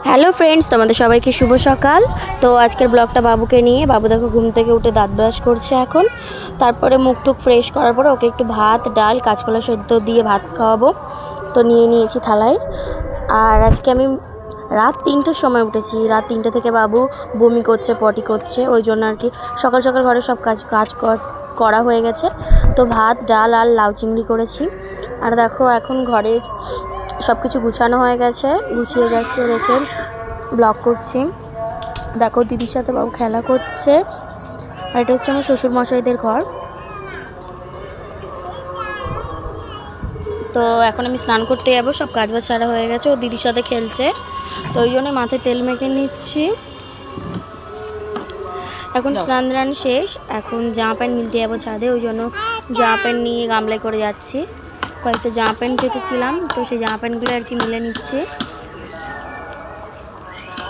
Hello friends, তোমাদের সবাইকে শুভ সকাল। তো আজকের ব্লগটা বাবুকে নিয়ে। বাবু দেখো ঘুম থেকে উঠে দাঁত ব্রাশ করছে এখন। তারপরে মুখ টুক ফ্রেশ করার পরে ওকে একটু ভাত ডাল কাঁচকলা সেদ্ধ দিয়ে ভাত খাওয়াবো। তো নিয়ে নিয়েছি থালায়। আর আজকে আমি রাত 3টের সময় উঠেছি। রাত 3টে থেকে বাবু বমি করছে, পটি করছে, ওই জন্য আর কি সকাল সকাল ঘরে সব কাজ করা হয়ে গেছে। তো ভাত ডাল আর লাউ চিংড়ি করেছি। আর দেখো এখন ঘরে সব কিছু গুছানো হয়ে গেছে, গুছিয়ে গেছে রেখে ব্লগ করছি। দেখো দিদির সাথে বাবু খেলা করছে। আর এটা হচ্ছে আমার শ্বশুরমশাইদের ঘর। তো এখন আমি স্নান করতে যাবো, সব কাজ বাজ সারা হয়ে গেছে, ও দিদির সাথে খেলছে। তো ওই জন্য মাথায় তেল মেখে নিচ্ছি। এখন স্নান দান শেষ, এখন জামা প্যান্ট মিলতে যাবো ছাদে, ওই জন্য জামা প্যান্ট নিয়ে গামলায় করে যাচ্ছি। কয়েকটা জামা প্যান্ট পেতেছিলাম, তো সেই জামা প্যান্টগুলো আর কি মিলে নিচ্ছি।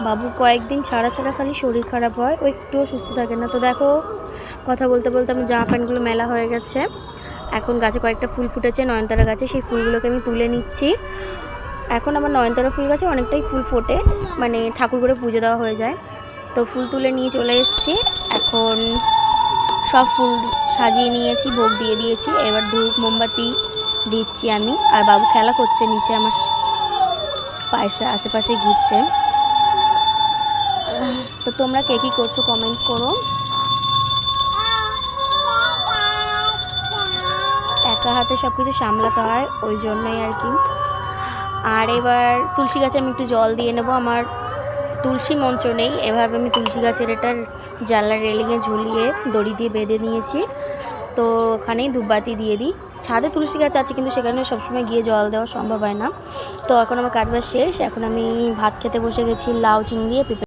বাবু কয়েকদিন ছাড়া খালি শরীর খারাপ হয়, ও একটুও সুস্থ থাকে না। তো দেখো কথা বলতে বলতে আমার জামা প্যান্টগুলো মেলা হয়ে গেছে। এখন গাছে কয়েকটা ফুল ফুটেছে, নয়নতারা গাছে, সেই ফুলগুলোকে আমি তুলে নিচ্ছি। এখন আমার নয়নতারা ফুল গাছে অনেকটাই ফুল ফোটে, মানে ঠাকুর করে পুজো দেওয়া হয়ে যায়। তো ফুল তুলে নিয়ে চলে এসেছি। এখন সব ফুল সাজিয়ে নিয়েছি, ভোগ দিয়ে দিয়েছি। এবার ধূপ মোমবাতি দিচ্ছি আমি। আর বাবু খেলা করছে নিচে, আমার পাশে আশেপাশে ঘুরছে। তো তোমরা কে কী করছো কমেন্ট করো। একা হাতে সব কিছু সামলাতে হয়, ওই জন্যই আর কি। আর এবার তুলসী গাছে আমি একটু জল দিয়ে নেবো। আমার তুলসী মঞ্চ নেই, এভাবে আমি তুলসী গাছের এটার জানলার রেলিংয়ে ঝুলিয়ে দড়ি দিয়ে বেঁধে নিয়েছি। তো ওখানেই ধূপবাতি দিয়ে দিই। ছাদে তুলসী গাছ আছে, কিন্তু সেখানে সবসময় গিয়ে জল দেওয়া সম্ভব হয় না। তো এখন আমার কাজ বাজ শেষ, এখন আমি ভাত খেতে বসে গেছি। লাউ চিংড়ি দিয়ে পেঁপে